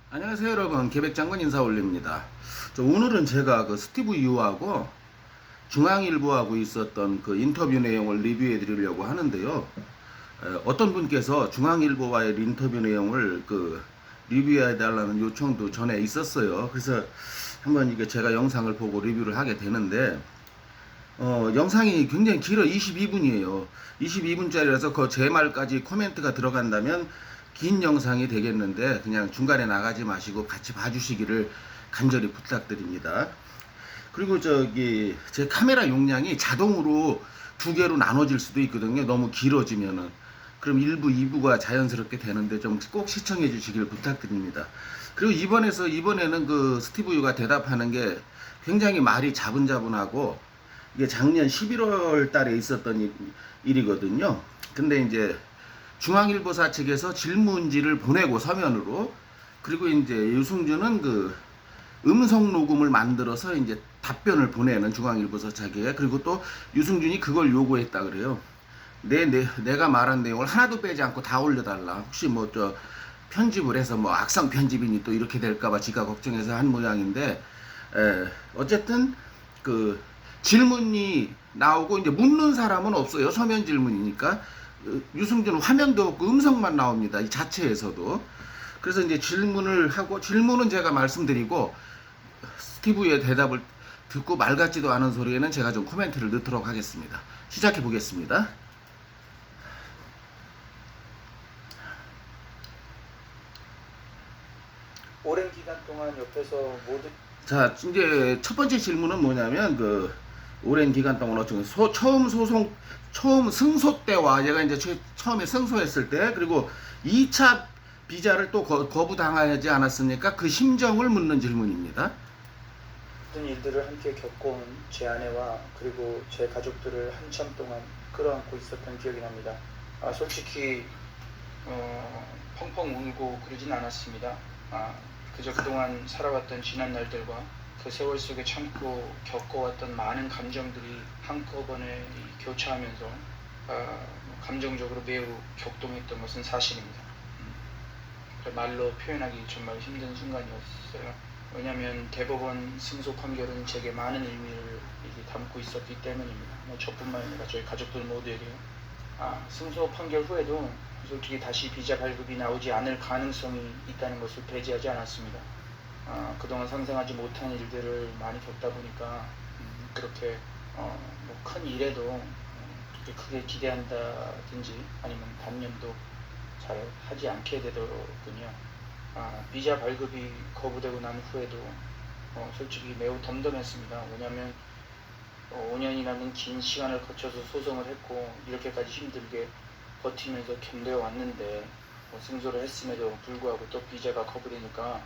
안녕하세요 여러분, 계백장군 인사 올립니다. 오늘은 제가 그 스티브 유하고 중앙일보하고 있었던 그 인터뷰 내용을 리뷰해 드리려고 하는데요. 어떤 분께서 중앙일보와의 인터뷰 내용을 그 리뷰해 달라는 요청도 전에 있었어요. 그래서 한번 이게 제가 영상을 보고 리뷰를 하게 되는데, 영상이 굉장히 길어. 22분이에요. 22분짜리라서 그 제 말까지 코멘트가 들어간다면 긴 영상이 되겠는데, 그냥 중간에 나가지 마시고 같이 봐주시기를 간절히 부탁드립니다. 그리고 제 카메라 용량이 자동으로 두 개로 나눠질 수도 있거든요. 너무 길어지면은. 그럼 1부, 2부가 자연스럽게 되는데 좀 꼭 시청해 주시길 부탁드립니다. 그리고 이번에는 그 스티브 유가 대답하는 게 굉장히 말이 자분자분하고, 이게 작년 11월 달에 있었던 일이거든요. 근데 이제 중앙일보사 측에서 질문지를 보내고 서면으로, 그리고 이제 유승준은 그 음성 녹음을 만들어서 이제 답변을 보내는 중앙일보사 측에, 그리고 또 유승준이 그걸 요구했다 그래요. 내가 말한 내용을 하나도 빼지 않고 다 올려달라. 혹시 뭐 편집을 해서 뭐 악성 편집이니 또 이렇게 될까봐 지가 걱정해서 한 모양인데, 어쨌든 그 질문이 나오고 이제 묻는 사람은 없어요. 서면 질문이니까. 유승준 화면도 없고 음성만 나옵니다. 이 자체에서도. 그래서 이제 질문을 하고, 질문은 제가 말씀드리고 스티브의 대답을 듣고 말 같지도 않은 소리에는 제가 좀 코멘트를 넣도록 하겠습니다. 시작해 보겠습니다. 오랜 기간 동안 옆에서 모두 자, 이제 첫 번째 질문은 뭐냐면, 그 오랜 기간 동안 어쩌면 처음 승소 때와 얘가 이제 처음에 승소했을 때, 그리고 2차 비자를 또 거부당하지 않았습니까? 그 심정을 묻는 질문입니다. 모든 일들을 함께 겪어온 제 아내와 그리고 제 가족들을 한참 동안 끌어안고 있었던 기억이 납니다. 솔직히 펑펑 울고 그러진 않았습니다. 그저 그동안 살아왔던 지난 날들과 그 세월 속에 참고 겪어왔던 많은 감정들이 한꺼번에 교차하면서 감정적으로 매우 격동했던 것은 사실입니다. 말로 표현하기 정말 힘든 순간이었어요. 왜냐하면 대법원 승소 판결은 제게 많은 의미를 담고 있었기 때문입니다. 저뿐만 아니라 저희 가족들 모두에게요. 승소 판결 후에도 솔직히 다시 비자 발급이 나오지 않을 가능성이 있다는 것을 배제하지 않았습니다. 그동안 상상하지 못한 일들을 많이 겪다 보니까 그렇게 큰 일에도 그렇게 크게 기대한다든지 아니면 단념도 잘 하지 않게 되더군요. 비자 발급이 거부되고 난 후에도 솔직히 매우 덤덤했습니다. 왜냐하면 5년이라는 긴 시간을 거쳐서 소송을 했고 이렇게까지 힘들게 버티면서 견뎌 왔는데 승소를 했음에도 불구하고 또 비자가 거부되니까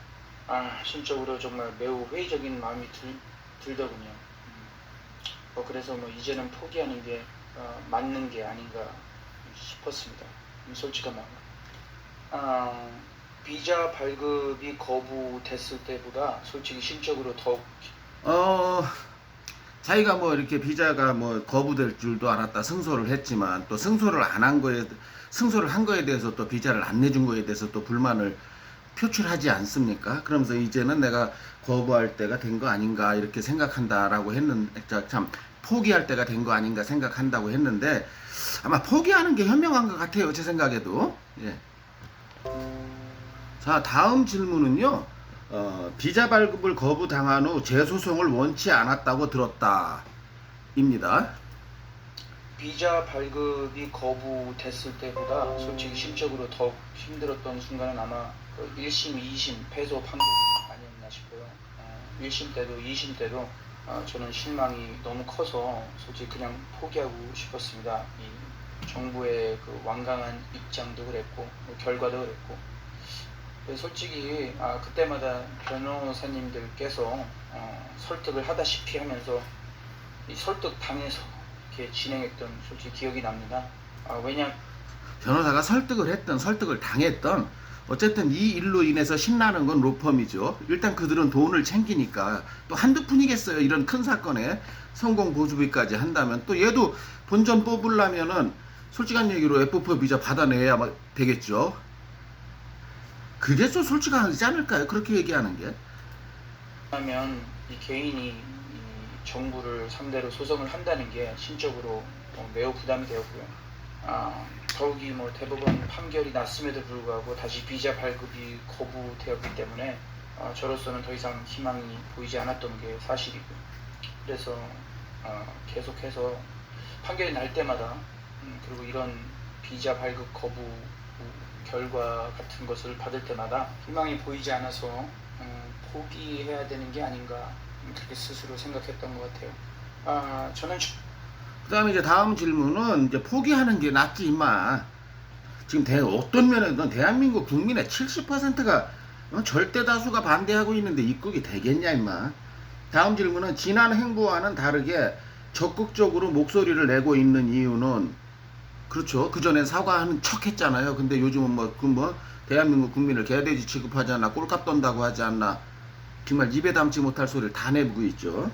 심적으로 정말 매우 회의적인 마음이 들더군요. 그래서 이제는 포기하는 게 맞는 게 아닌가 싶었습니다. 솔직한 마음. 비자 발급이 거부됐을 때보다 솔직히 심적으로 더욱 자기가 뭐 이렇게 비자가 뭐 거부될 줄도 알았다 승소를 했지만, 또 승소를 한 거에 대해서 또 비자를 안 내준 거에 대해서 또 불만을 표출하지 않습니까? 그러면서 이제는 내가 거부할 때가 된 거 아닌가 이렇게 생각한다라고 했는데, 참 포기할 때가 된 거 아닌가 생각한다고 했는데, 아마 포기하는 게 현명한 것 같아요, 제 생각에도. 예. 자, 다음 질문은요. 비자 발급을 거부당한 후 재소송을 원치 않았다고 들었다 입니다. 비자 발급이 거부됐을 때보다 솔직히 심적으로 더욱 힘들었던 순간은 아마 1심, 2심 패소 판결이 아니었나 싶어요. 1심 때도 2심 때도 저는 실망이 너무 커서 솔직히 그냥 포기하고 싶었습니다. 이 정부의 그 완강한 입장도 그랬고 결과도 그랬고, 솔직히 그때마다 변호사님들께서 설득을 하다시피 하면서 이 설득 당해서 이렇게 진행했던 솔직히 기억이 납니다. 왜냐 변호사가 설득을 했던 설득을 당했던, 어쨌든 이 일로 인해서 신나는 건 로펌이죠. 일단 그들은 돈을 챙기니까. 또 한두 푼이겠어요. 이런 큰 사건에 성공 보수비까지 한다면. 또 얘도 본전 뽑으려면은 솔직한 얘기로 F4 비자 받아내야 되겠죠. 그게 좀 솔직하지 않을까요? 그렇게 얘기하는 게. 하면 이 개인이 이 정부를 상대로 소송을 한다는 게 신적으로 매우 부담이 되었고요. 더욱이 뭐 대법원 판결이 났음에도 불구하고 다시 비자 발급이 거부되었기 때문에 저로서는 더 이상 희망이 보이지 않았던 게 사실이고요. 그래서 계속해서 판결이 날 때마다 그리고 이런 비자 발급 거부 결과 같은 것을 받을 때마다 희망이 보이지 않아서 포기해야 되는 게 아닌가 그렇게 스스로 생각했던 것 같아요. 저는 그다음에 이제 다음 질문은 이제 포기하는 게 낫지 임마. 지금 어떤 면에든 대한민국 국민의 70%가 절대 다수가 반대하고 있는데 입국이 되겠냐 임마. 다음 질문은 지난 행보와는 다르게 적극적으로 목소리를 내고 있는 이유는 그렇죠. 그전엔 사과하는 척 했잖아요. 근데 요즘은 대한민국 국민을 개돼지 취급하지 않나 꼴값 떤다고 하지 않나 정말 입에 담지 못할 소리를 다 내고 있죠.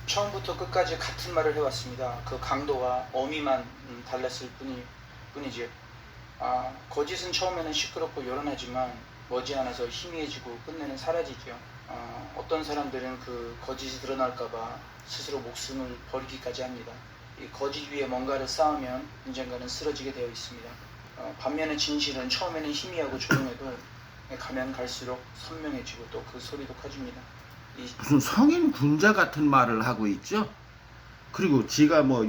처음부터 끝까지 같은 말을 해왔습니다. 그 강도와 어미만 달랐을 뿐이지요. 거짓은 처음에는 시끄럽고 요란하지만 머지않아서 희미해지고 끝내는 사라지죠. 어떤 사람들은 그 거짓이 드러날까봐 스스로 목숨을 버리기까지 합니다. 이 거짓 위에 뭔가를 쌓으면 언젠가는 쓰러지게 되어 있습니다. 반면에 진실은 처음에는 희미하고 조용해도 가면 갈수록 선명해지고 또 그 소리도 커집니다. 무슨 성인 군자 같은 말을 하고 있죠. 그리고 지가 뭐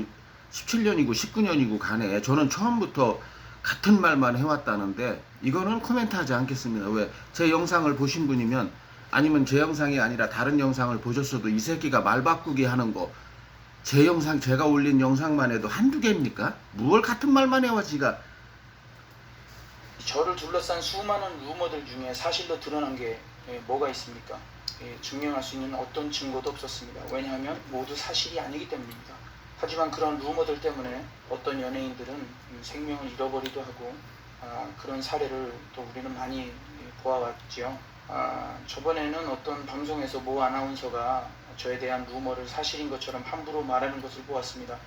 17년이고 19년이고 간에 저는 처음부터 같은 말만 해왔다는데 이거는 코멘트하지 않겠습니다. 왜? 제 영상을 보신 분이면 아니면 제 영상이 아니라 다른 영상을 보셨어도 이 새끼가 말 바꾸기 하는 거 제 영상 제가 올린 영상만 해도 한두 개입니까? 뭘 같은 말만 해와 지가. 저를 둘러싼 수많은 루머들 중에 사실로 드러난 게 뭐가 있습니까? 증명할 수 있는 어떤 증거도 없었습니다. 왜냐하면 모두 사실이 아니기 때문입니다. 하지만 그런 루머들 때문에 어떤 연예인들은 생명을 잃어버리기도 하고 그런 사례를 또 우리는 많이 보아왔지요. 저번에는 어떤 방송에서 모 아나운서가 저에 대한 루머를 사실인 것처럼 함부로 말하는 것을 보았습니다.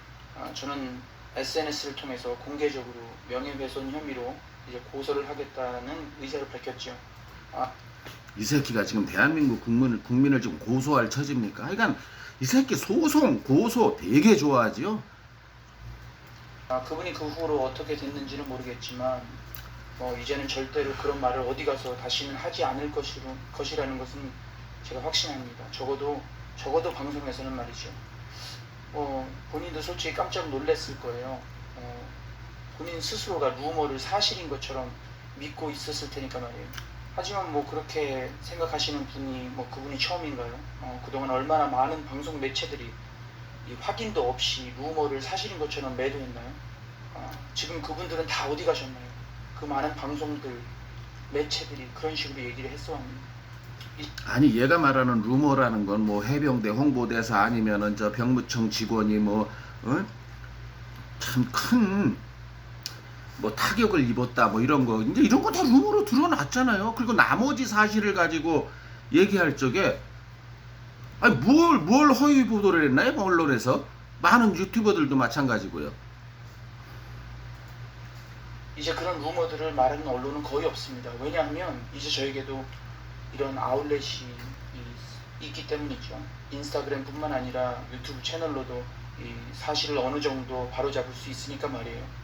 저는 SNS를 통해서 공개적으로 명예훼손 혐의로 이제 고소를 하겠다는 의사를 밝혔죠. 이 새끼가 지금 대한민국 국민을 지금 고소할 처지입니까? 그러니까 이 새끼 소송, 고소 되게 좋아하지요. 그분이 그 후로 어떻게 됐는지는 모르겠지만 이제는 절대로 그런 말을 어디 가서 다시는 하지 않을 것이라는 것은 제가 확신합니다. 적어도 방송에서는 말이죠. 본인도 솔직히 깜짝 놀랐을 거예요. 본인 스스로가 루머를 사실인 것처럼 믿고 있었을 테니까 말이에요. 하지만 그렇게 생각하시는 분이 그분이 처음인가요? 그동안 얼마나 많은 방송 매체들이 이 확인도 없이 루머를 사실인 것처럼 매도했나요? 지금 그분들은 다 어디 가셨나요? 그 많은 방송들, 매체들이 그런 식으로 얘기를 했었는데. 아니 얘가 말하는 루머라는 건 해병대 홍보대사 아니면은 저 병무청 직원이 참 큰 타격을 입었다 이런 거 이제 이런 거 다 루머로 드러났잖아요. 그리고 나머지 사실을 가지고 얘기할 적에 아니 뭘 허위 보도를 했나요? 언론에서 많은 유튜버들도 마찬가지고요. 이제 그런 루머들을 말하는 언론은 거의 없습니다. 왜냐하면 이제 저에게도 이런 아울렛이 있기 때문이죠. 인스타그램뿐만 아니라 유튜브 채널로도 이 사실을 어느 정도 바로잡을 수 있으니까 말이에요.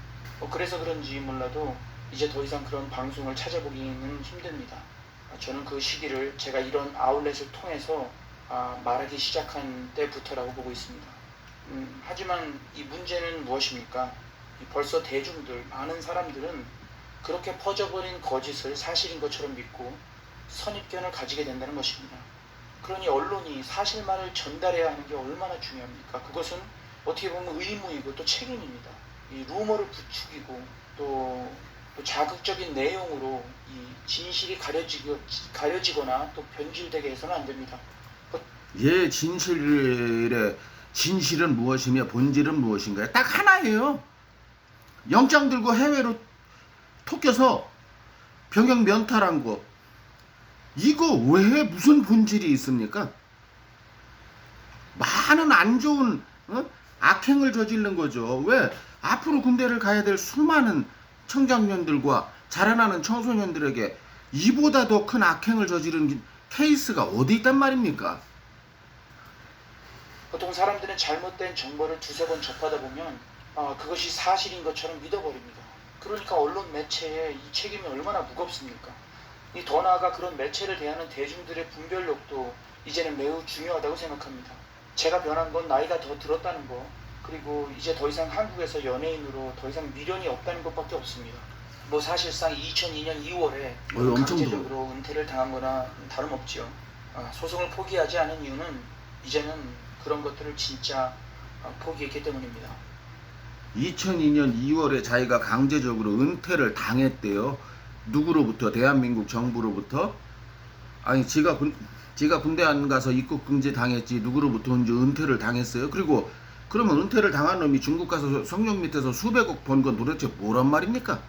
그래서 그런지 몰라도 이제 더 이상 그런 방송을 찾아보기는 힘듭니다. 저는 그 시기를 제가 이런 아울렛을 통해서 말하기 시작한 때부터라고 보고 있습니다. 하지만 이 문제는 무엇입니까? 벌써 대중들, 많은 사람들은 그렇게 퍼져버린 거짓을 사실인 것처럼 믿고 선입견을 가지게 된다는 것입니다. 그러니 언론이 사실만을 전달해야 하는 게 얼마나 중요합니까? 그것은 어떻게 보면 의무이고 또 책임입니다. 이 루머를 부추기고 또 자극적인 내용으로 이 진실이 가려지거나 또 변질되게 해서는 안 됩니다. 진실은 무엇이며 본질은 무엇인가요? 딱 하나예요. 영장 들고 해외로 톡겨서 병역 면탈한 거 이거 왜 무슨 본질이 있습니까? 많은 안 좋은 악행을 저지른 거죠. 왜? 앞으로 군대를 가야 될 수많은 청장년들과 자라나는 청소년들에게 이보다 더 큰 악행을 저지른 케이스가 어디 있단 말입니까? 보통 사람들은 잘못된 정보를 두세 번 접하다 보면 그것이 사실인 것처럼 믿어버립니다. 그러니까 언론 매체의 이 책임이 얼마나 무겁습니까? 더 나아가 그런 매체를 대하는 대중들의 분별력도 이제는 매우 중요하다고 생각합니다. 제가 변한 건 나이가 더 들었다는 거, 그리고 이제 더 이상 한국에서 연예인으로 더 이상 미련이 없다는 것밖에 없습니다. 뭐 사실상 2002년 2월에 엄청 강제적으로 은퇴를 당한 거나 다름없지요. 소송을 포기하지 않은 이유는 이제는 그런 것들을 진짜 포기했기 때문입니다. 2002년 2월에 자기가 강제적으로 은퇴를 당했대요. 누구로부터? 대한민국 정부로부터? 아니 지가 군대 안 가서 입국 금지 당했지 누구로부터 이제 은퇴를 당했어요. 그리고 그러면 은퇴를 당한 놈이 중국 가서 성령 밑에서 수백억 번 건 도대체 뭐란 말입니까?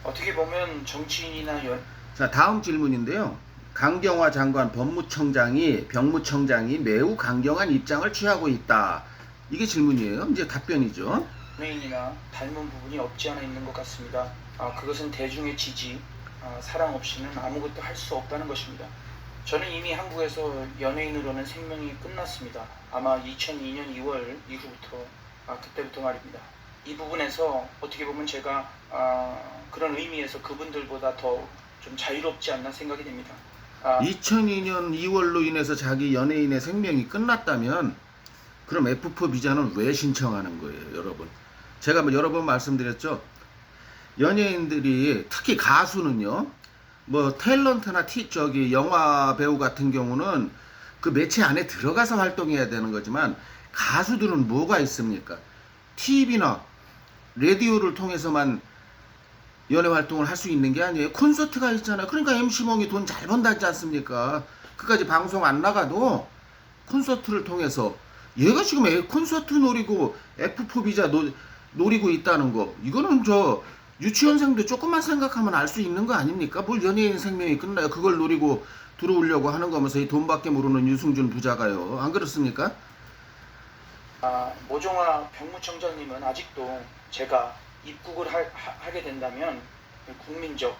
어떻게 보면 정치인이나 자, 다음 질문인데요. 강경화 장관 병무청장이 매우 강경한 입장을 취하고 있다. 이게 질문이에요. 이제 답변이죠. 연예인이나 닮은 부분이 없지 않아 있는 것 같습니다. 그것은 대중의 지지, 사랑 없이는 아무것도 할 수 없다는 것입니다. 저는 이미 한국에서 연예인으로는 생명이 끝났습니다. 아마 2002년 2월 이후부터, 그때부터 말입니다. 이 부분에서 어떻게 보면 제가 그런 의미에서 그분들보다 더 좀 자유롭지 않나 생각이 됩니다. 2002년 2월로 인해서 자기 연예인의 생명이 끝났다면 그럼 F4 비자는 왜 신청하는 거예요, 여러분? 제가 여러 번 말씀드렸죠. 연예인들이 특히 가수는요. 뭐 탤런트나 영화 배우 같은 경우는 그 매체 안에 들어가서 활동해야 되는 거지만 가수들은 뭐가 있습니까? TV나 라디오를 통해서만 연예 활동을 할 수 있는 게 아니에요. 콘서트가 있잖아요. 그러니까 MC몽이 돈 잘 번다지 않습니까? 그까지 방송 안 나가도 콘서트를 통해서 얘가 지금 콘서트 노리고 F4 비자 노리고 있다는 거, 이거는 저 유치원생도 조금만 생각하면 알 수 있는 거 아닙니까? 뭘 연예인 생명이 끝나요. 그걸 노리고 들어오려고 하는 거면서 이 돈밖에 모르는 유승준 부자가요. 안 그렇습니까? 모종화 병무청장님은 아직도 제가 입국을 하게 된다면 국민적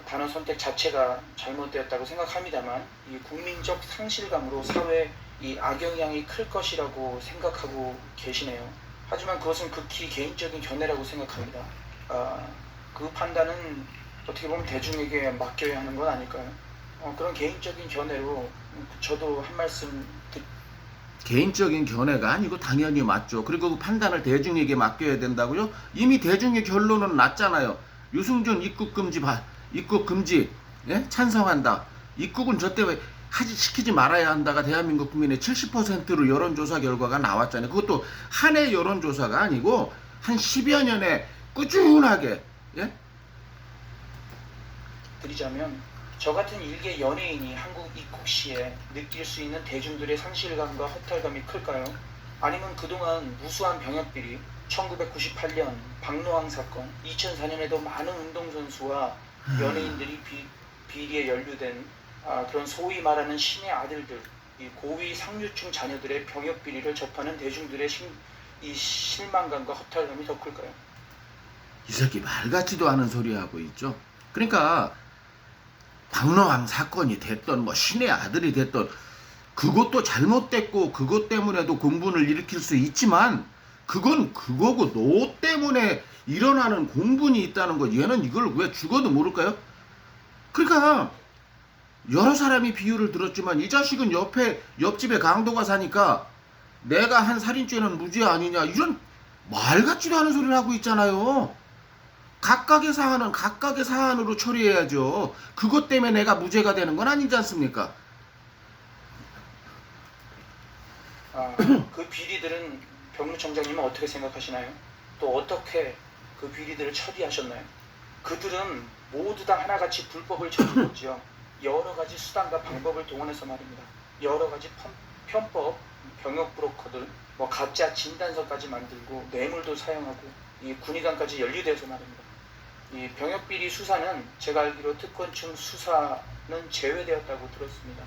단어 선택 자체가 잘못되었다고 생각합니다만 이 국민적 상실감으로 사회에 이 악영향이 클 것이라고 생각하고 계시네요. 하지만 그것은 극히 개인적인 견해라고 생각합니다. 그 판단은 어떻게 보면 대중에게 맡겨야 하는 건 아닐까요? 그런 개인적인 견해로 저도 한 말씀 개인적인 견해가 아니고 당연히 맞죠. 그리고 그 판단을 대중에게 맡겨야 된다고요? 이미 대중의 결론은 났잖아요. 유승준 입국 금지 예? 찬성한다. 입국은 저 때문에 시키지 말아야 한다가 대한민국 국민의 70%로 여론조사 결과가 나왔잖아요. 그것도 한 해 여론조사가 아니고 한 10여 년에 꾸준하게 예? 드리자면 저 같은 일개 연예인이 한국 입국 시에 느낄 수 있는 대중들의 상실감과 허탈감이 클까요? 아니면 그동안 무수한 병역비리, 1998년 박노항 사건, 2004년에도 많은 운동선수와 연예인들이 비리에 연루된 그런 소위 말하는 신의 아들들, 이 고위 상류층 자녀들의 병역비리를 접하는 대중들의 이 실망감과 허탈감이 더 클까요? 이 새끼 말 같지도 않은 소리 하고 있죠. 그러니까 박노항 사건이 됐던 뭐 신의 아들이 됐던 그것도 잘못됐고 그것 때문에도 공분을 일으킬 수 있지만 그건 그거고 너 때문에 일어나는 공분이 있다는 거 얘는 이걸 왜 죽어도 모를까요? 그러니까 여러 사람이 비유를 들었지만 이 자식은 옆집에 강도가 사니까 내가 한 살인죄는 무죄 아니냐 이런 말 같지도 않은 소리를 하고 있잖아요. 각각의 사안은 각각의 사안으로 처리해야죠. 그것 때문에 내가 무죄가 되는 건 아니지 않습니까? 그 비리들은 병무청장님은 어떻게 생각하시나요? 또 어떻게 그 비리들을 처리하셨나요? 그들은 모두 다 하나같이 불법을 저질렀지요. 여러 가지 수단과 방법을 동원해서 말입니다. 여러 가지 편법, 병역 브로커들, 뭐 가짜 진단서까지 만들고 뇌물도 사용하고 이 군의관까지 연루돼서 말입니다. 이 병역비리 수사는 제가 알기로 특권층 수사는 제외되었다고 들었습니다.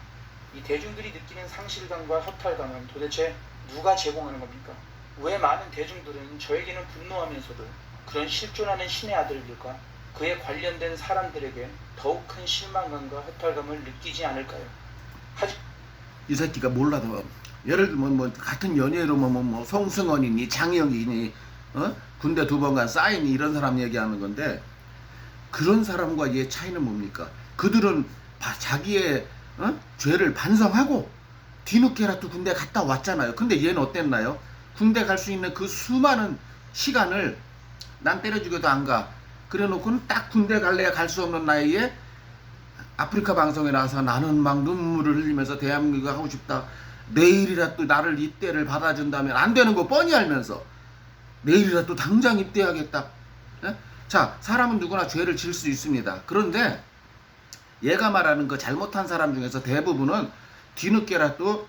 이 대중들이 느끼는 상실감과 허탈감은 도대체 누가 제공하는 겁니까? 왜 많은 대중들은 저에게는 분노하면서도 그런 실존하는 신의 아들들과 그에 관련된 사람들에게 더욱 큰 실망감과 허탈감을 느끼지 않을까요? 이 새끼가 몰라도 예를 들면 뭐 같은 연예로 뭐 송승헌이니 장영이니 군대 2번 간 싸이니 이런 사람 얘기하는 건데, 그런 사람과 얘 차이는 뭡니까? 그들은 자기의 죄를 반성하고 뒤늦게라도 군대 갔다 왔잖아요. 근데 얘는 어땠나요? 군대 갈 수 있는 그 수많은 시간을 난 때려 죽여도 안 가, 그래 놓고는 딱 군대 갈래야 갈 수 없는 나이에 아프리카 방송에 나와서 나는 막 눈물을 흘리면서 대한민국 하고 싶다, 내일이라도 나를 입대를 받아준다면, 안 되는 거 뻔히 알면서 내일이라도 당장 입대하겠다. 예? 자, 사람은 누구나 죄를 지을 수 있습니다. 그런데 얘가 말하는 그 잘못한 사람 중에서 대부분은 뒤늦게라도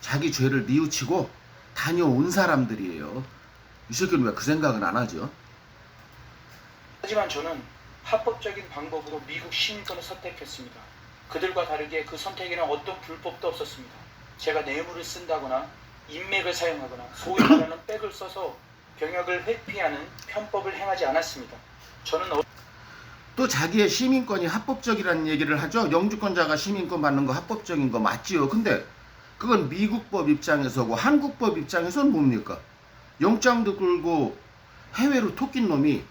자기 죄를 뉘우치고 다녀온 사람들이에요. 이 새끼는 왜 그 생각은 안 하죠? 하지만 저는 합법적인 방법으로 미국 시민권을 선택했습니다. 그들과 다르게 그 선택에는 어떤 불법도 없었습니다. 제가 뇌물을 쓴다거나 인맥을 사용하거나 소위 말하는 백을 써서 병역을 회피하는 편법을 행하지 않았습니다. 저는 또 자기의 시민권이 합법적이라는 얘기를 하죠. 영주권자가 시민권 받는 거 합법적인 거 맞지요. 근데 그건 미국법 입장에서고 한국법 입장에서는 뭡니까? 영장도 끌고 해외로 토낀 놈이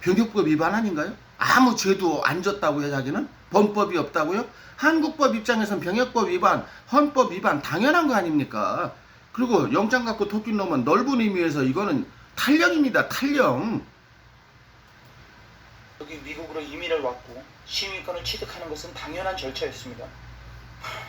병역법 위반 아닌가요? 아무 죄도 안 졌다고요, 자기는? 범법이 없다고요? 한국법 입장에선 병역법 위반, 헌법 위반 당연한 거 아닙니까? 그리고 영장 갖고 토낀 놈은 넓은 의미에서 이거는 탈령입니다, 탈령. 여기 미국으로 이민을 왔고 시민권을 취득하는 것은 당연한 절차였습니다.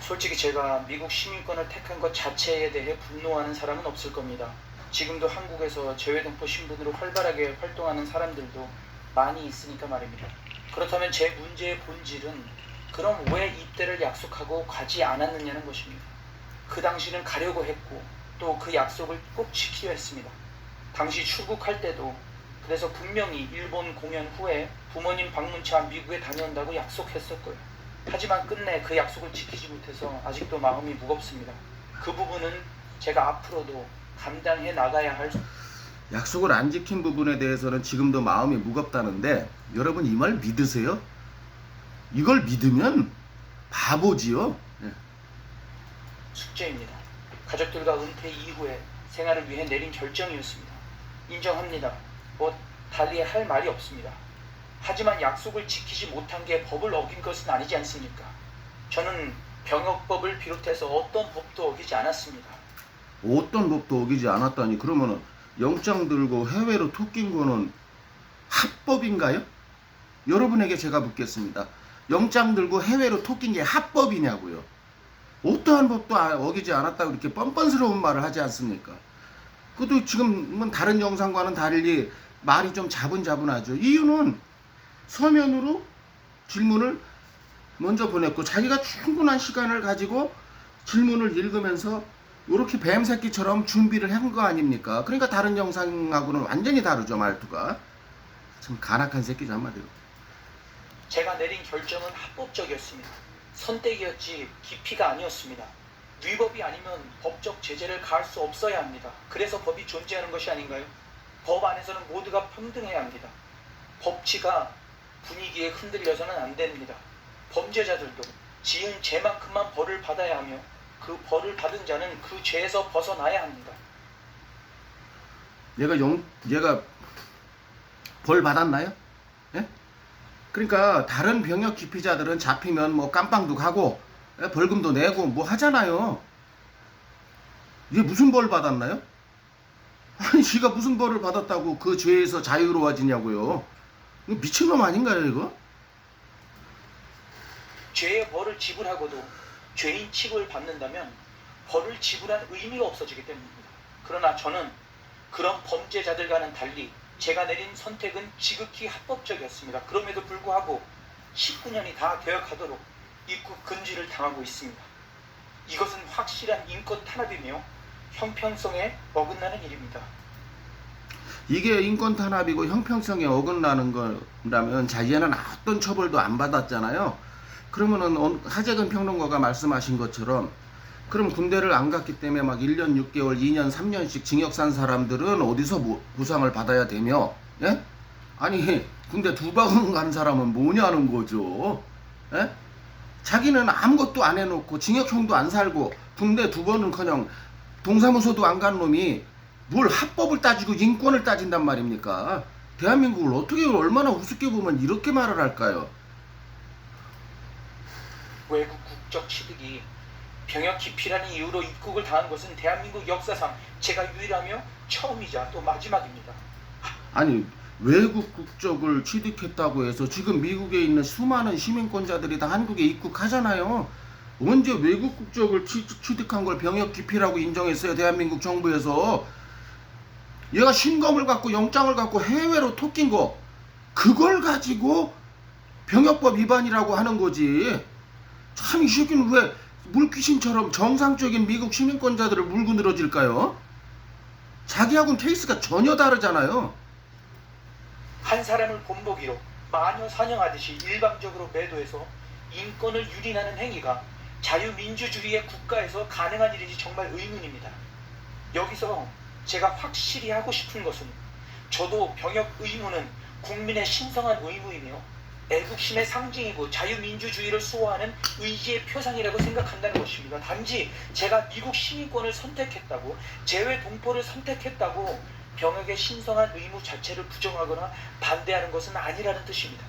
솔직히 제가 미국 시민권을 택한 것 자체에 대해 분노하는 사람은 없을 겁니다. 지금도 한국에서 재외동포 신분으로 활발하게 활동하는 사람들도 많이 있으니까 말입니다. 그렇다면 제 문제의 본질은 그럼 왜 입대를 약속하고 가지 않았느냐는 것입니다. 그 당시는 가려고 했고 또 그 약속을 꼭 지키려 했습니다. 당시 출국할 때도 그래서 분명히 일본 공연 후에 부모님 방문차 미국에 다녀온다고 약속했었고요. 하지만 끝내 그 약속을 지키지 못해서 아직도 마음이 무겁습니다. 그 부분은 제가 앞으로도 감당해 나가야 할. 약속을 안 지킨 부분에 대해서는 지금도 마음이 무겁다는데, 여러분 이 말 믿으세요? 이걸 믿으면 바보지요. 예. 숙제입니다. 가족들과 은퇴 이후에 생활을 위해 내린 결정이었습니다. 인정합니다. 뭐 달리 할 말이 없습니다. 하지만 약속을 지키지 못한 게 법을 어긴 것은 아니지 않습니까? 저는 병역법을 비롯해서 어떤 법도 어기지 않았습니다. 어떤 법도 어기지 않았다니, 그러면은 영장 들고 해외로 토낀 거는 합법인가요? 여러분에게 제가 묻겠습니다. 영장 들고 해외로 토낀 게 합법이냐고요? 어떠한 법도 어기지 않았다고 이렇게 뻔뻔스러운 말을 하지 않습니까? 그것도 지금은 다른 영상과는 달리 말이 좀 자분자분하죠. 이유는 서면으로 질문을 먼저 보냈고 자기가 충분한 시간을 가지고 질문을 읽으면서 이렇게 뱀새끼처럼 준비를 한 거 아닙니까? 그러니까 다른 영상하고는 완전히 다르죠, 말투가. 참 간악한 새끼죠, 한마디로. 제가 내린 결정은 합법적이었습니다. 선택이었지 기피가 아니었습니다. 위법이 아니면 법적 제재를 가할 수 없어야 합니다. 그래서 법이 존재하는 것이 아닌가요? 법 안에서는 모두가 평등해야 합니다. 법치가 분위기에 흔들려서는 안 됩니다. 범죄자들도 지은 죄만큼만 벌을 받아야 하며 그 벌을 받은 자는 그 죄에서 벗어나야 합니다. 얘가 벌 받았나요? 예? 그러니까 다른 병역 기피자들은 잡히면 뭐 깜빵도 가고 벌금도 내고 뭐 하잖아요. 얘 무슨 벌 받았나요? 아니 지가 무슨 벌을 받았다고 그 죄에서 자유로워지냐고요. 이거 미친놈 아닌가요 이거? 죄의 벌을 지불하고도 죄인 취급을 받는다면 벌을 지불한 의미가 없어지기 때문입니다. 그러나 저는 그런 범죄자들과는 달리 제가 내린 선택은 지극히 합법적이었습니다. 그럼에도 불구하고 19년이 다 되어가도록 입국 금지를 당하고 있습니다. 이것은 확실한 인권 탄압이며 형평성에 어긋나는 일입니다. 이게 인권 탄압이고 형평성에 어긋나는 거라면 자기는 어떤 처벌도 안 받았잖아요. 그러면은 하재근 평론가가 말씀하신 것처럼 그럼 군대를 안 갔기 때문에 막 1년 6개월, 2년, 3년씩 징역 산 사람들은 어디서 보상을 받아야 되며, 예? 아니 군대 2번 간 사람은 뭐냐는 거죠. 에? 자기는 아무것도 안 해놓고 징역형도 안 살고 군대 2번은커녕 동사무소도 안 간 놈이 뭘 합법을 따지고 인권을 따진단 말입니까? 대한민국을 어떻게 얼마나 우습게 보면 이렇게 말을 할까요? 외국 국적 취득이 병역 기피라는 이유로 입국을 당한 것은 대한민국 역사상 제가 유일하며 처음이자 또 마지막입니다. 아니 외국 국적을 취득했다고 해서 지금 미국에 있는 수많은 시민권자들이 다 한국에 입국하잖아요. 언제 외국 국적을 취득한 걸 병역 기피라고 인정했어요, 대한민국 정부에서. 얘가 신검을 갖고 영장을 갖고 해외로 토낀 거, 그걸 가지고 병역법 위반이라고 하는 거지. 참 이 새끼는 왜 물귀신처럼 정상적인 미국 시민권자들을 물고 늘어질까요? 자기하고는 케이스가 전혀 다르잖아요. 한 사람을 본보기로 마녀 사냥하듯이 일방적으로 매도해서 인권을 유린하는 행위가 자유민주주의의 국가에서 가능한 일인지 정말 의문입니다. 여기서 제가 확실히 하고 싶은 것은 저도 병역 의무는 국민의 신성한 의무이며 애국심의 상징이고 자유민주주의를 수호하는 의지의 표상이라고 생각한다는 것입니다. 단지 제가 미국 시민권을 선택했다고, 재외 동포를 선택했다고 병역의 신성한 의무 자체를 부정하거나 반대하는 것은 아니라는 뜻입니다.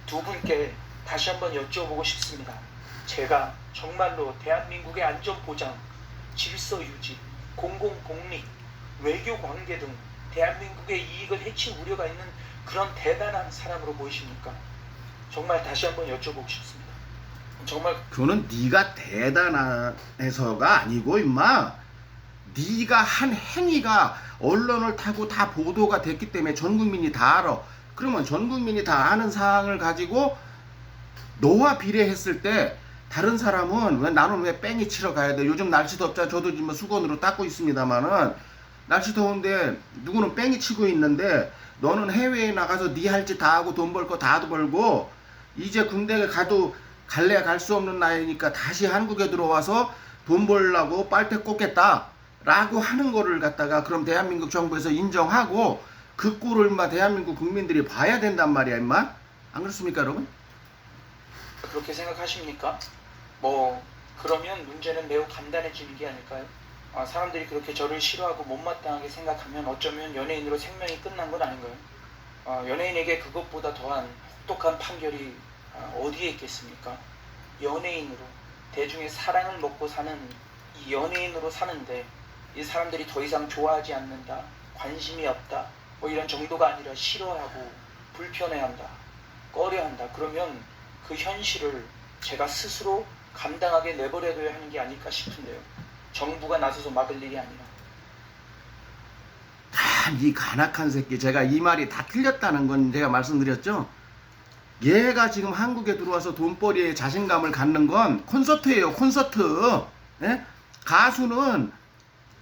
두 분께 다시 한번 여쭤보고 싶습니다. 제가 정말로 대한민국의 안전보장, 질서 유지, 공공복리, 외교관계 등 대한민국의 이익을 해칠 우려가 있는 그런 대단한 사람으로 보이십니까? 정말 다시 한번 여쭤보고 싶습니다. 정말 그거는 네가 대단해서가 아니고 임마, 네가 한 행위가 언론을 타고 다 보도가 됐기 때문에 전 국민이 다 알아. 그러면 전 국민이 다 아는 사항을 가지고 너와 비례했을 때 다른 사람은 왜 나는 왜 뺑이 치러 가야 돼? 요즘 날씨 덥자 저도 지금 수건으로 닦고 있습니다만은 날씨 더운데 누구는 뺑이 치고 있는데 너는 해외에 나가서 네 할 짓 다 하고 돈 벌 거 다 벌고 이제 군대에 가도 갈래 갈 수 없는 나이니까 다시 한국에 들어와서 돈 벌려고 빨대 꽂겠다 라고 하는 거를 갖다가 그럼 대한민국 정부에서 인정하고 그 꼴을 인마 대한민국 국민들이 봐야 된단 말이야 임마. 안 그렇습니까 여러분? 그렇게 생각하십니까? 뭐 그러면 문제는 매우 간단해지는 게 아닐까요? 사람들이 그렇게 저를 싫어하고 못마땅하게 생각하면 어쩌면 연예인으로 생명이 끝난 건 아닌가요? 연예인에게 그것보다 더한 혹독한 판결이 어디에 있겠습니까? 연예인으로 대중의 사랑을 먹고 사는 이 연예인으로 사는데 이 사람들이 더 이상 좋아하지 않는다, 관심이 없다, 뭐 이런 정도가 아니라 싫어하고 불편해한다, 꺼려한다. 그러면 그 현실을 제가 스스로 감당하게 내버려둬야 하는 게 아닐까 싶은데요. 정부가 나서서 막을 일이 아니라. 이 간악한 새끼, 제가 이 말이 다 틀렸다는 건 제가 말씀드렸죠. 얘가 지금 한국에 들어와서 돈벌이에 자신감을 갖는 건 콘서트예요, 콘서트. 예? 가수는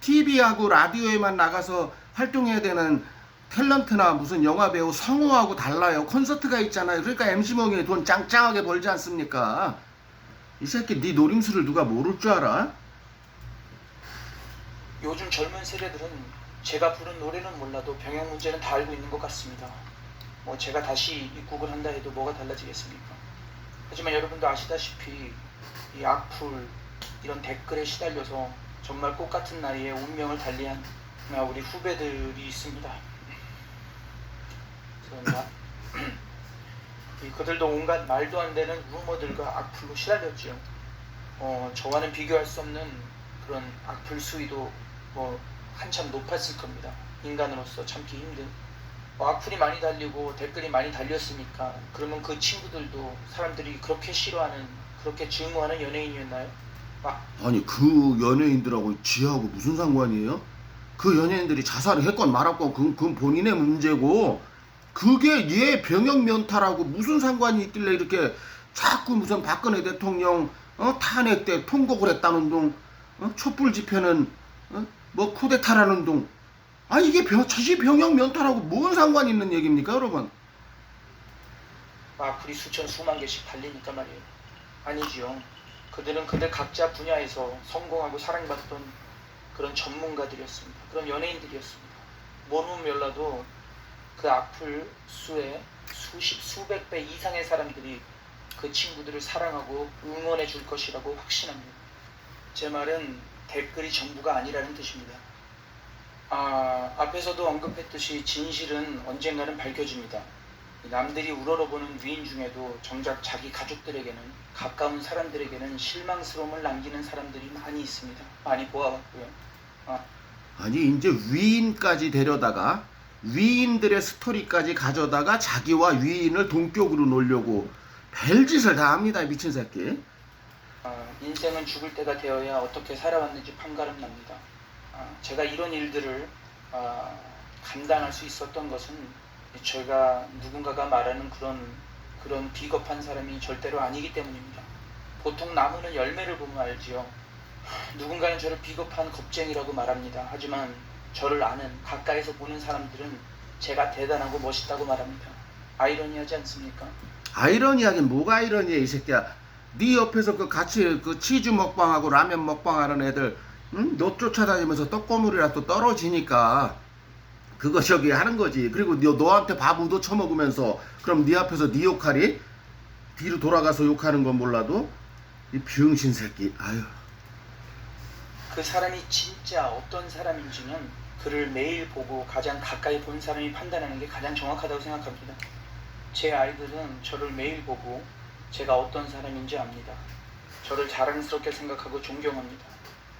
TV하고 라디오에만 나가서 활동해야 되는 탤런트나 무슨 영화배우 성우하고 달라요. 콘서트가 있잖아요. 그러니까 MC몽이 돈 짱짱하게 벌지 않습니까? 이 새끼 네 노림수를 누가 모를 줄 알아? 요즘 젊은 세대들은 제가 부른 노래는 몰라도 병역 문제는 다 알고 있는 것 같습니다. 뭐 제가 다시 입국을 한다 해도 뭐가 달라지겠습니까? 하지만 여러분도 아시다시피 이 악플, 이런 댓글에 시달려서 정말 꽃같은 나이에 운명을 달리한 우리 후배들이 있습니다. 그런가? 그들도 온갖 말도 안 되는 루머들과 악플로 시달렸죠. 저와는 비교할 수 없는 그런 악플 수위도 뭐 한참 높았을 겁니다. 인간으로서 참기 힘든. 악플이 많이 달리고 댓글이 많이 달렸으니까 그러면 그 친구들도 사람들이 그렇게 싫어하는, 그렇게 증오하는 연예인이었나요? 아니 그 연예인들하고 지하고 무슨 상관이에요? 그 연예인들이 자살을 했건 말았건 그건 본인의 문제고, 그게 얘 병역 면탈하고 무슨 상관이 있길래 이렇게 자꾸 무슨 박근혜 대통령 탄핵 때 통곡을 했다는 둥, 촛불 집회는 뭐 쿠데타라는 둥. 이게 자시 병역 면탈하고 뭔 상관이 있는 얘기입니까 여러분? 악플이 수천 수만 개씩 달리니까 말이에요. 아니지요. 그들은 그들 각자 분야에서 성공하고 사랑받던 그런 전문가들이었습니다. 그런 연예인들이었습니다. 모르면 몰라도 그 악플 수에 수백 배 이상의 사람들이 그 친구들을 사랑하고 응원해 줄 것이라고 확신합니다. 제 말은 댓글이 전부가 아니라는 뜻입니다. 앞에서도 언급했듯이 진실은 언젠가는 밝혀집니다. 남들이 우러러보는 위인 중에도 정작 자기 가족들에게는, 가까운 사람들에게는 실망스러움을 남기는 사람들이 많이 있습니다. 많이 보아왔고요. 아니 이제 위인까지 데려다가 위인들의 스토리까지 가져다가 자기와 위인을 동격으로 놓으려고 별짓을 다 합니다. 미친 새끼. 인생은 죽을 때가 되어야 어떻게 살아왔는지 판가름 납니다. 제가 이런 일들을 감당할 수 있었던 것은 제가 누군가가 말하는 그런 비겁한 사람이 절대로 아니기 때문입니다. 보통 나무는 열매를 보면 알지요. 누군가는 저를 비겁한 겁쟁이라고 말합니다. 하지만 저를 아는, 가까이서 보는 사람들은 제가 대단하고 멋있다고 말합니다. 아이러니하지 않습니까? 아이러니하긴 뭐가 아이러니해 이 새끼야. 네 옆에서 같이 치즈 먹방하고 라면 먹방하는 애들 너 쫓아다니면서 떡고물이라도 떨어지니까 그거 저기 하는 거지. 그리고 너한테 밥 우도 처먹으면서 그럼 네 앞에서 네 역할이 뒤로 돌아가서 욕하는 건 몰라도 이 병신 새끼. 아유. 그 사람이 진짜 어떤 사람인지는 그를 매일 보고 가장 가까이 본 사람이 판단하는 게 가장 정확하다고 생각합니다. 제 아이들은 저를 매일 보고 제가 어떤 사람인지 압니다. 저를 자랑스럽게 생각하고 존경합니다.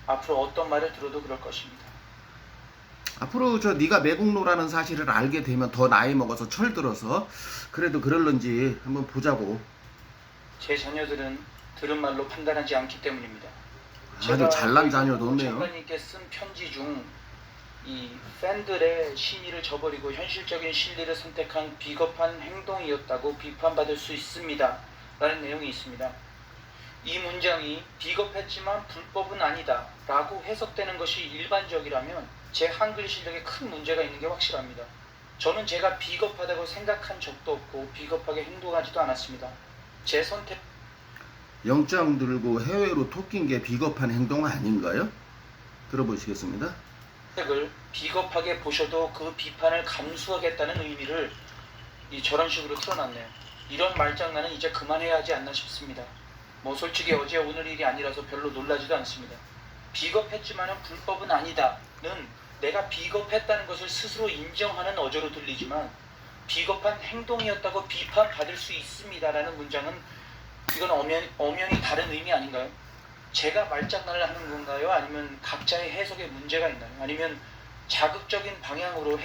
앞으로 어떤 말을 들어도 그럴 것입니다. 앞으로 네가 매국노라는 사실을 알게 되면 더 나이 먹어서 철들어서 그래도 그럴런지 한번 보자고. 제 자녀들은 들은 말로 판단하지 않기 때문입니다. 아주 잘난 자녀도 없네요. 장관님께 쓴 편지 중 이 팬들의 신의를 저버리고 현실적인 진리를 선택한 비겁한 행동이었다고 비판받을 수 있습니다. 라는 내용이 있습니다. 이 문장이 비겁했지만 불법은 아니다 라고 해석되는 것이 일반적이라면 제 한글 실력에 큰 문제가 있는 게 확실합니다. 저는 제가 비겁하다고 생각한 적도 없고 비겁하게 행동하지도 않았습니다. 제 선택 영장 들고 해외로 토낀 게 비겁한 행동 아닌가요? 들어보시겠습니다. 을 비겁하게 보셔도 그 비판을 감수하겠다는 의미를 저런 식으로 틀어놨네요. 이런 말장난은 이제 그만해야 하지 않나 싶습니다. 뭐 솔직히 어제 오늘 일이 아니라서 별로 놀라지도 않습니다. 비겁했지만은 불법은 아니다는 내가 비겁했다는 것을 스스로 인정하는 어조로 들리지만 비겁한 행동이었다고 비판받을 수 있습니다라는 문장은 이건 엄연히 다른 의미 아닌가요? 제가 말장난을 하는 건가요? 아니면 각자의 해석에 문제가 있나요? 아니면 자극적인 방향으로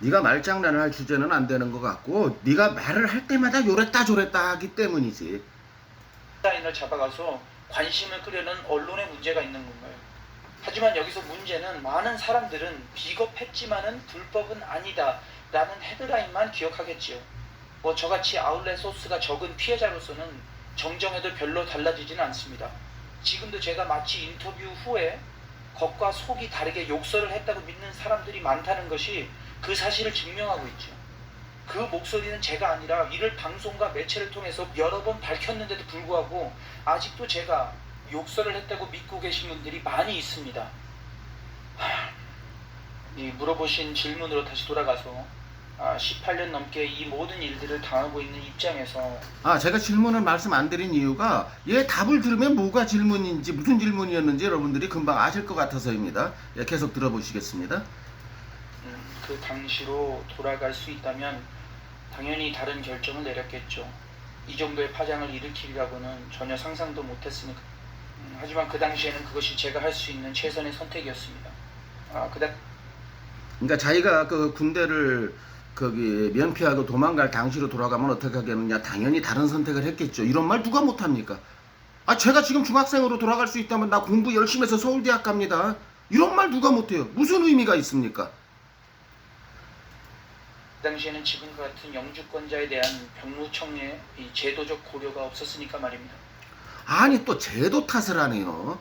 네가 말장난을 할 주제는 안 되는 것 같고 네가 말을 할 때마다 요랬다 저랬다 하기 때문이지. 헤드라인을 잡아가서 관심을 끌려는 언론의 문제가 있는 건가요? 하지만 여기서 문제는 많은 사람들은 비겁했지만은 불법은 아니다 라는 헤드라인만 기억하겠지요. 뭐 저같이 아웃렛 소스가 적은 피해자로서는 정정해도 별로 달라지지는 않습니다. 지금도 제가 마치 인터뷰 후에 겉과 속이 다르게 욕설을 했다고 믿는 사람들이 많다는 것이 그 사실을 증명하고 있죠. 그 목소리는 제가 아니라 이를 방송과 매체를 통해서 여러 번 밝혔는데도 불구하고 아직도 제가 욕설을 했다고 믿고 계신 분들이 많이 있습니다. 이 물어보신 질문으로 다시 돌아가서 18년 넘게 이 모든 일들을 당하고 있는 입장에서 제가 질문을 말씀 안 드린 이유가 얘 답을 들으면 뭐가 질문인지 무슨 질문이었는지 여러분들이 금방 아실 것 같아서입니다. 예, 계속 들어보시겠습니다. 그 당시로 돌아갈 수 있다면 당연히 다른 결정을 내렸겠죠. 이 정도의 파장을 일으키리라고는 전혀 상상도 못했으니까. 하지만 그 당시에는 그것이 제가 할 수 있는 최선의 선택이었습니다. 그러니까 자기가 그 군대를 거기 면피하고 도망갈 당시로 돌아가면 어떻게 하겠느냐, 당연히 다른 선택을 했겠죠. 이런 말 누가 못합니까? 제가 지금 중학생으로 돌아갈 수 있다면 나 공부 열심히 해서 서울대학 갑니다. 이런 말 누가 못해요. 무슨 의미가 있습니까? 그 당시에는 지금과 같은 영주권자에 대한 병무청의 이 제도적 고려가 없었으니까 말입니다. 아니 또 제도 탓을 하네요.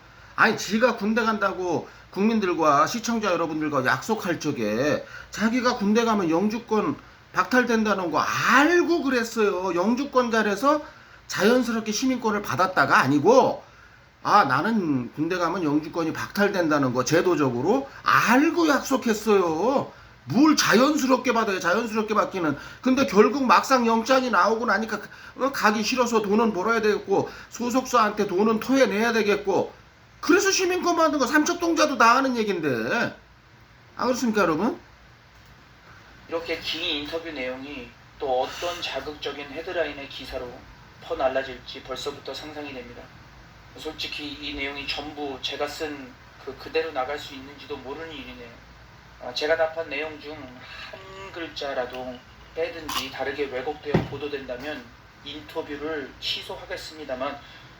지가 군대 간다고 국민들과 시청자 여러분들과 약속할 적에 자기가 군대 가면 영주권 박탈된다는 거 알고 그랬어요. 영주권자라서 자연스럽게 시민권을 받았다가 아니고 나는 군대 가면 영주권이 박탈된다는 거 제도적으로 알고 약속했어요. 뭘 자연스럽게 받아요. 자연스럽게 받기는. 근데 결국 막상 영장이 나오고 나니까 가기 싫어서 돈은 벌어야 되겠고 소속사한테 돈은 토해내야 되겠고 그래서 시민권 받는 거 삼척동자도 다 하는 얘긴데 안 그렇습니까 여러분? 이렇게 긴 인터뷰 내용이 또 어떤 자극적인 헤드라인의 기사로 퍼날라질지 벌써부터 상상이 됩니다. 솔직히 이 내용이 전부 제가 쓴 그대로 나갈 수 있는지도 모르는 일이네요. 제가 답한 내용 중 한 글자라도 빼든지 다르게 왜곡되어 보도된다면 인터뷰를 취소하겠습니다만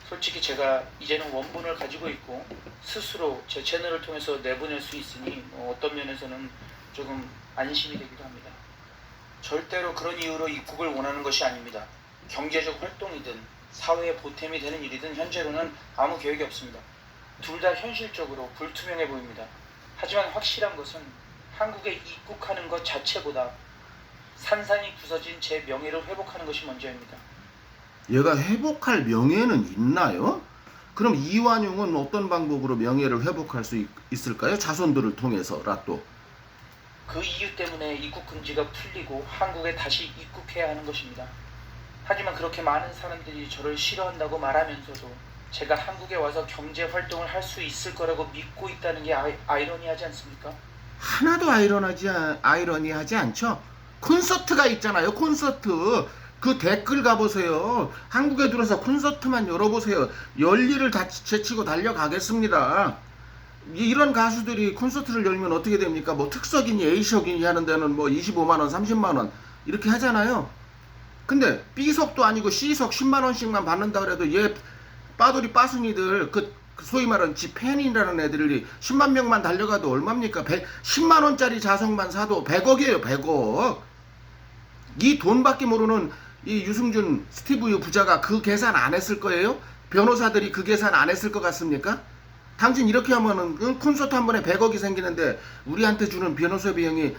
솔직히 제가 이제는 원본을 가지고 있고 스스로 제 채널을 통해서 내보낼 수 있으니 어떤 면에서는 조금 안심이 되기도 합니다. 절대로 그런 이유로 입국을 원하는 것이 아닙니다. 경제적 활동이든 사회에 보탬이 되는 일이든 현재로는 아무 계획이 없습니다. 둘 다 현실적으로 불투명해 보입니다. 하지만 확실한 것은 한국에 입국하는 것 자체보다 산산이 부서진 제 명예를 회복하는 것이 먼저입니다. 얘가 회복할 명예는 있나요? 그럼 이완용은 어떤 방법으로 명예를 회복할 수 있을까요? 자손들을 통해서라도. 그 이유 때문에 입국 금지가 풀리고 한국에 다시 입국해야 하는 것입니다. 하지만 그렇게 많은 사람들이 저를 싫어한다고 말하면서도 제가 한국에 와서 경제 활동을 할 수 있을 거라고 믿고 있다는 게 아이러니하지 않습니까? 하나도 아이러니하지 않죠? 콘서트가 있잖아요. 콘서트. 그 댓글 가보세요. 한국에 들어서 콘서트만 열어보세요. 열일을 다 제치고 달려가겠습니다. 이런 가수들이 콘서트를 열면 어떻게 됩니까? 뭐 특석이니 A석이니 하는 데는 뭐 25만원, 30만원 이렇게 하잖아요. 근데 B석도 아니고 C석 10만원씩만 받는다 그래도 얘 빠돌이 빠순이들 소위 말하는 지 팬이라는 애들이 10만 명만 달려가도 얼마입니까? 10만원짜리 자석만 사도 100억이에요. 100억. 이 돈밖에 모르는 이 유승준 스티브 유 부자가 그 계산 안 했을 거예요? 변호사들이 그 계산 안 했을 것 같습니까? 당신 이렇게 하면은 콘서트 한 번에 100억이 생기는데 우리한테 주는 변호사 비용이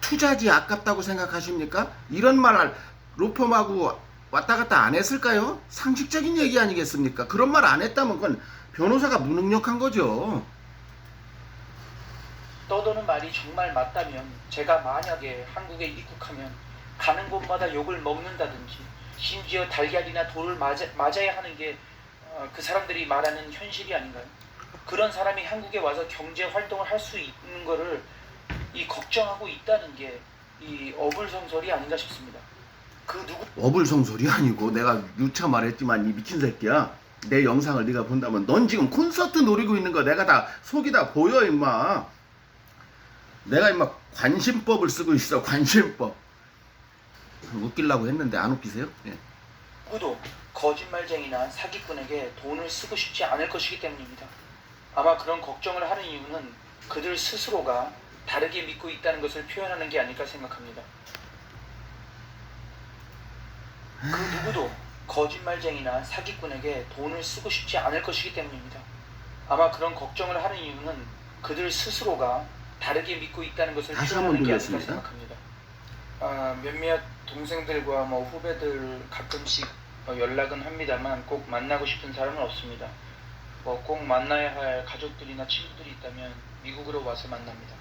투자지 아깝다고 생각하십니까? 이런 말 로펌하고 왔다 갔다 안 했을까요? 상식적인 얘기 아니겠습니까? 그런 말 안 했다면 그건 변호사가 무능력한 거죠. 떠도는 말이 정말 맞다면 제가 만약에 한국에 입국하면 가는 곳마다 욕을 먹는다든지 심지어 달걀이나 돌을 맞아야 하는 게 그 사람들이 말하는 현실이 아닌가요? 그런 사람이 한국에 와서 경제 활동을 할 수 있는 거를 걱정하고 있다는 게 이 어불성설이 아닌가 싶습니다. 어불성설이 아니고 내가 누차 말했지만 이 미친 새끼야. 내 영상을 네가 본다면 넌 지금 콘서트 노리고 있는 거 내가 다 속이 다 보여 임마. 내가 임마 관심법을 쓰고 있어. 관심법. 웃기려고 했는데 안 웃기세요? 예. 누구도 거짓말쟁이나 사기꾼에게 돈을 쓰고 싶지 않을 것이기 때문입니다. 아마 그런 걱정을 하는 이유는 그들 스스로가 다르게 믿고 있다는 것을 표현하는 게 아닐까 생각합니다. 그 누구도 거짓말쟁이나 사기꾼에게 돈을 쓰고 싶지 않을 것이기 때문입니다. 아마 그런 걱정을 하는 이유는 그들 스스로가 다르게 믿고 있다는 것을 표현하는 게 아닐까 생각합니다. 몇몇 동생들과 후배들 가끔씩 연락은 합니다만 꼭 만나고 싶은 사람은 없습니다. 꼭 만나야 할 가족들이나 친구들이 있다면 미국으로 와서 만납니다.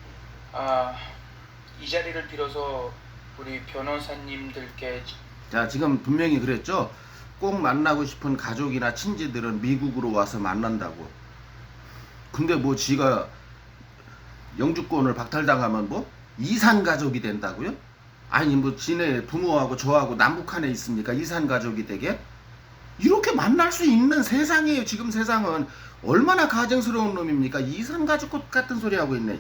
이 자리를 빌어서 우리 변호사님들께 자, 지금 분명히 그랬죠? 꼭 만나고 싶은 가족이나 친지들은 미국으로 와서 만난다고. 근데 뭐 지가 영주권을 박탈당하면 뭐 이산가족이 된다고요? 아니 뭐 지네 부모하고 저하고 남북한에 있습니까? 이산가족이 되게? 이렇게 만날 수 있는 세상이에요. 지금 세상은 얼마나 가증스러운 놈입니까? 이산가족 같은 소리 하고 있네.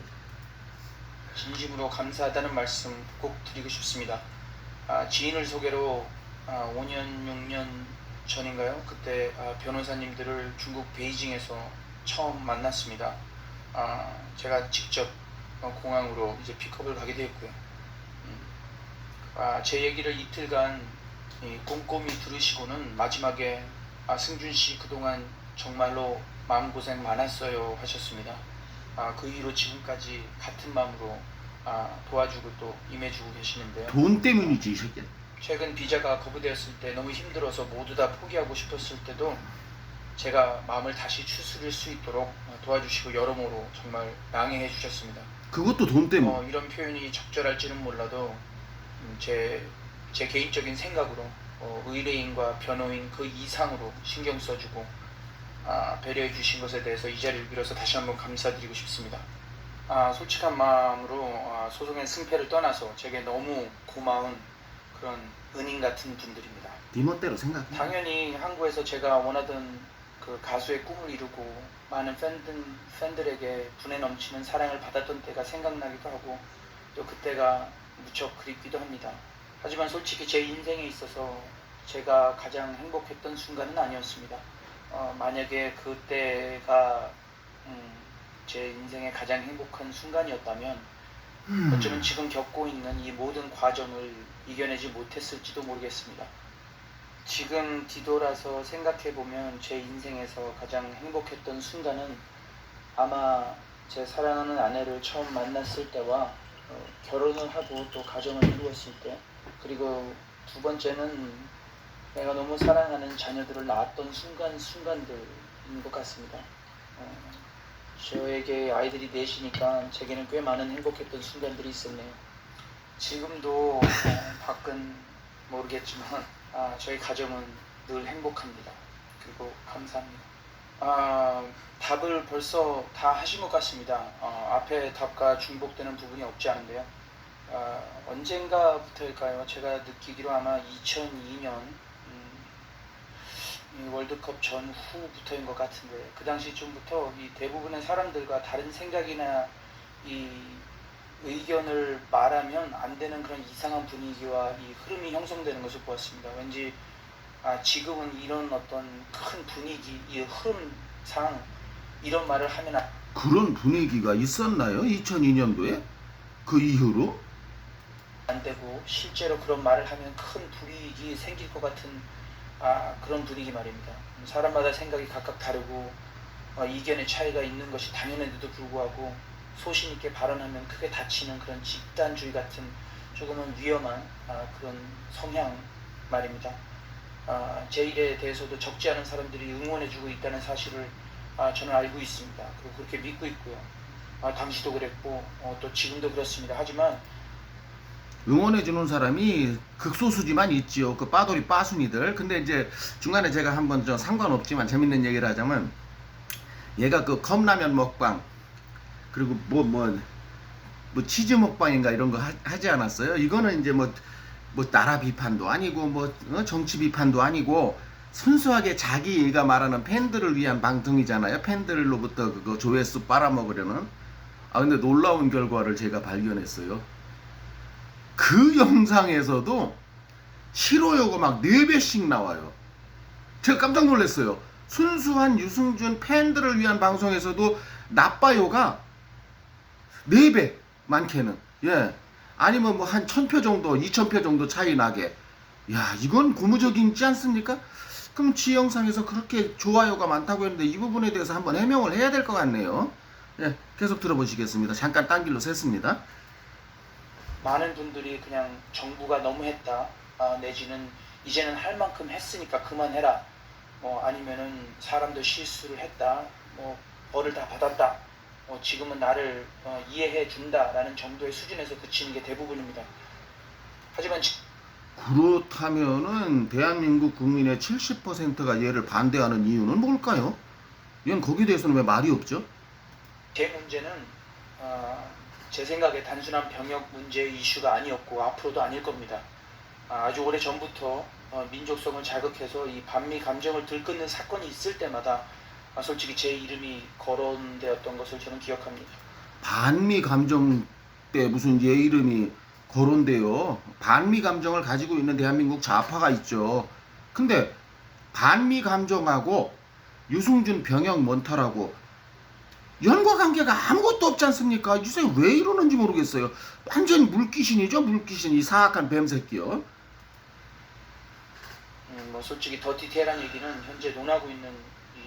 진심으로 감사하다는 말씀 꼭 드리고 싶습니다. 지인을 소개로 5년 6년 전인가요? 그때 변호사님들을 중국 베이징에서 처음 만났습니다. 제가 직접 공항으로 이제 픽업을 가게 되었고요. 제 얘기를 이틀간 꼼꼼히 들으시고는 마지막에 승준 씨 그동안 정말로 마음고생 많았어요 하셨습니다. 그 이후로 지금까지 같은 마음으로 도와주고 또 임해주고 계시는데요. 돈 때문이지 이 새끼. 최근 비자가 거부되었을 때 너무 힘들어서 모두 다 포기하고 싶었을 때도 제가 마음을 다시 추스릴 수 있도록 도와주시고 여러모로 정말 양해해 주셨습니다. 그것도 돈 때문에. 이런 표현이 적절할지는 몰라도 제 개인적인 생각으로 의뢰인과 변호인 그 이상으로 신경 써주고 배려해 주신 것에 대해서 이 자리를 빌어서 다시 한번 감사드리고 싶습니다. 솔직한 마음으로 소송의 승패를 떠나서 제게 너무 고마운 그런 은인 같은 분들입니다. 네 멋대로 생각해. 당연히 한국에서 제가 원하던 그 가수의 꿈을 이루고 많은 팬들에게 분에 넘치는 사랑을 받았던 때가 생각나기도 하고 또 그때가 무척 그립기도 합니다. 하지만 솔직히 제 인생에 있어서 제가 가장 행복했던 순간은 아니었습니다. 만약에 그때가 제 인생의 가장 행복한 순간이었다면 어쩌면 지금 겪고 있는 이 모든 과정을 이겨내지 못했을지도 모르겠습니다. 지금 뒤돌아서 생각해보면 제 인생에서 가장 행복했던 순간은 아마 제 사랑하는 아내를 처음 만났을 때와 결혼을 하고 또 가정을 이루었을 때, 그리고 두 번째는 내가 너무 사랑하는 자녀들을 낳았던 순간들인 것 같습니다. 저에게 아이들이 넷이니까 제게는 꽤 많은 행복했던 순간들이 있었네요. 지금도 밖은 모르겠지만 저희 가정은 늘 행복합니다. 그리고 감사합니다. 답을 벌써 다 하신 것 같습니다. 앞에 답과 중복되는 부분이 없지 않은데요. 언젠가부터일까요? 제가 느끼기로 아마 2002년 월드컵 전후부터인 것 같은데, 그 당시쯤부터 이 대부분의 사람들과 다른 생각이나 이 의견을 말하면 안 되는 그런 이상한 분위기와 이 흐름이 형성되는 것을 보았습니다. 왠지 지금은 이런 어떤 큰 분위기, 이 흐름상 이런 말을 하면 그런 분위기가 있었나요? 2002년도에? 그 이후로? 안 되고, 실제로 그런 말을 하면 큰 불이익이 생길 것 같은 그런 분위기 말입니다. 사람마다 생각이 각각 다르고 이견의 차이가 있는 것이 당연한데도 불구하고 소신 있게 발언하면 크게 다치는 그런 집단주의 같은 조금은 위험한 그런 성향 말입니다. 제 일에 대해서도 적지 않은 사람들이 응원해주고 있다는 사실을 저는 알고 있습니다. 그리고 그렇게 믿고 있고요. 당시도 그랬고 또 지금도 그렇습니다. 하지만 응원해주는 사람이 극소수지만 있지요. 그 빠돌이 빠순이들. 근데 이제 중간에 제가 한번 상관없지만 재밌는 얘기를 하자면, 얘가 그 컵라면 먹방, 그리고 뭐 치즈 먹방인가 이런 거 하지 않았어요? 이거는 이제 뭐 나라 비판도 아니고 정치 비판도 아니고 순수하게 자기가 말하는 팬들을 위한 방송이잖아요. 팬들로부터 그거 조회수 빨아먹으려는. 근데 놀라운 결과를 제가 발견했어요. 그 영상에서도 싫어요가 막 4배씩 나와요. 제가 깜짝 놀랐어요. 순수한 유승준 팬들을 위한 방송에서도 나빠요가 4배, 많게는. 예. 아니면 한 1000표 정도, 2000표 정도 차이 나게. 야, 이건 고무적이지 않습니까? 그럼 지 영상에서 그렇게 좋아요가 많다고 했는데 이 부분에 대해서 한번 해명을 해야 될 것 같네요. 예, 계속 들어보시겠습니다. 잠깐 딴 길로 샜습니다. 많은 분들이 그냥 정부가 너무했다, 내지는 이제는 할 만큼 했으니까 그만해라, 아니면은 사람도 실수를 했다, 벌을 다 받았다, 지금은 나를 이해해 준다라는 정도의 수준에서 그치는 게 대부분입니다. 하지만 그렇다면은 대한민국 국민의 70%가 얘를 반대하는 이유는 뭘까요? 얘는 거기에 대해서는 왜 말이 없죠? 제 문제는 제 생각에 단순한 병역 문제의 이슈가 아니었고 앞으로도 아닐 겁니다. 아주 오래 전부터 민족성을 자극해서 이 반미 감정을 들끓는 사건이 있을 때마다 솔직히 제 이름이 거론되었던 것을 저는 기억합니다. 반미 감정 때 무슨 얘 이름이 거론돼요. 반미 감정을 가지고 있는 대한민국 좌파가 있죠. 근데 반미 감정하고 유승준 병역 몬탈하고 연과 관계가 아무것도 없지 않습니까? 요새 왜 이러는지 모르겠어요. 완전 물귀신이죠, 물귀신. 이 사악한 뱀새끼요. 솔직히 더 디테일한 얘기는 현재 논하고 있는 이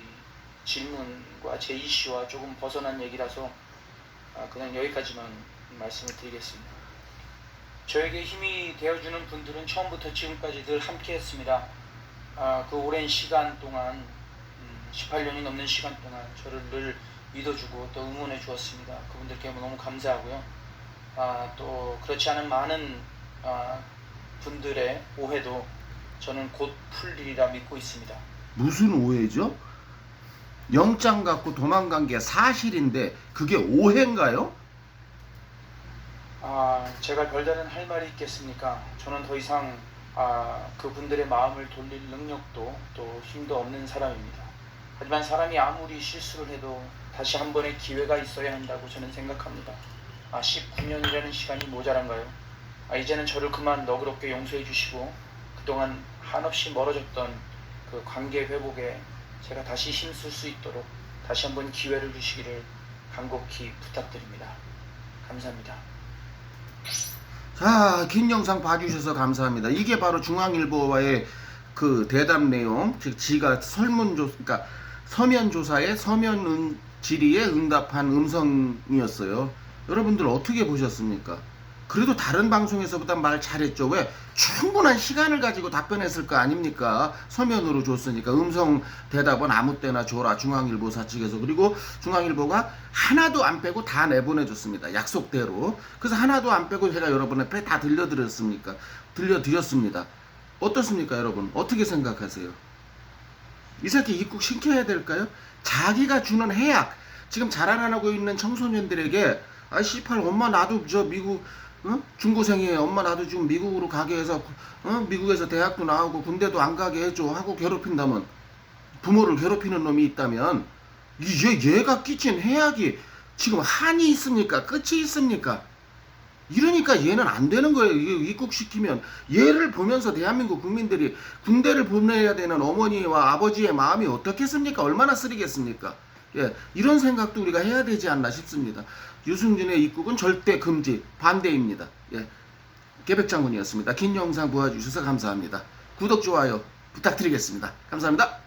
질문과 제 이슈와 조금 벗어난 얘기라서 그냥 여기까지만 말씀을 드리겠습니다. 저에게 힘이 되어주는 분들은 처음부터 지금까지 늘 함께 했습니다. 그 오랜 시간 동안 18년이 넘는 시간 동안 저를 늘 믿어주고 또 응원해 주었습니다. 그분들께 너무 감사하고요. 또 그렇지 않은 많은 분들의 오해도 저는 곧 풀리리라 믿고 있습니다. 무슨 오해죠? 영장 갖고 도망간 게 사실인데 그게 오해인가요? 제가 별다른 할 말이 있겠습니까? 저는 더 이상 그분들의 마음을 돌릴 능력도 또 힘도 없는 사람입니다. 하지만 사람이 아무리 실수를 해도 다시 한 번의 기회가 있어야 한다고 저는 생각합니다. 19년이라는 시간이 모자란가요? 이제는 저를 그만 너그럽게 용서해 주시고 그동안 한없이 멀어졌던 그 관계 회복에 제가 다시 힘쓸 수 있도록 다시 한번 기회를 주시기를 간곡히 부탁드립니다. 감사합니다. 자, 긴 영상 봐주셔서 감사합니다. 이게 바로 중앙일보와의 그 대담 내용, 즉 지가 그러니까 서면 조사에 서면 질의에 응답한 음성이었어요. 여러분들 어떻게 보셨습니까? 그래도 다른 방송에서보다 말 잘했죠. 왜? 충분한 시간을 가지고 답변했을 거 아닙니까? 서면으로 줬으니까. 음성 대답은 아무 때나 줘라, 중앙일보사 측에서. 그리고 중앙일보가 하나도 안 빼고 다 내보내줬습니다. 약속대로. 그래서 하나도 안 빼고 제가 여러분 앞에 다 들려드렸습니다. 어떻습니까, 여러분? 어떻게 생각하세요? 이 새끼 입국 시켜야 될까요? 자기가 주는 해약, 지금 자라나고 있는 청소년들에게 씨팔 엄마 나도 저 미국 중고생이에요. 엄마 나도 지금 미국으로 가게 해서 미국에서 대학도 나오고 군대도 안 가게 해줘 하고 괴롭힌다면, 부모를 괴롭히는 놈이 있다면 얘가 끼친 해약이 지금 한이 있습니까? 끝이 있습니까? 이러니까 얘는 안 되는 거예요. 입국시키면 얘를 보면서 대한민국 국민들이 군대를 보내야 되는 어머니와 아버지의 마음이 어떻겠습니까? 얼마나 쓰리겠습니까? 이런 생각도 우리가 해야 되지 않나 싶습니다. 유승준의 입국은 절대 금지, 반대입니다. 계백장군이었습니다. 긴 영상 보아주셔서 감사합니다. 구독, 좋아요 부탁드리겠습니다. 감사합니다.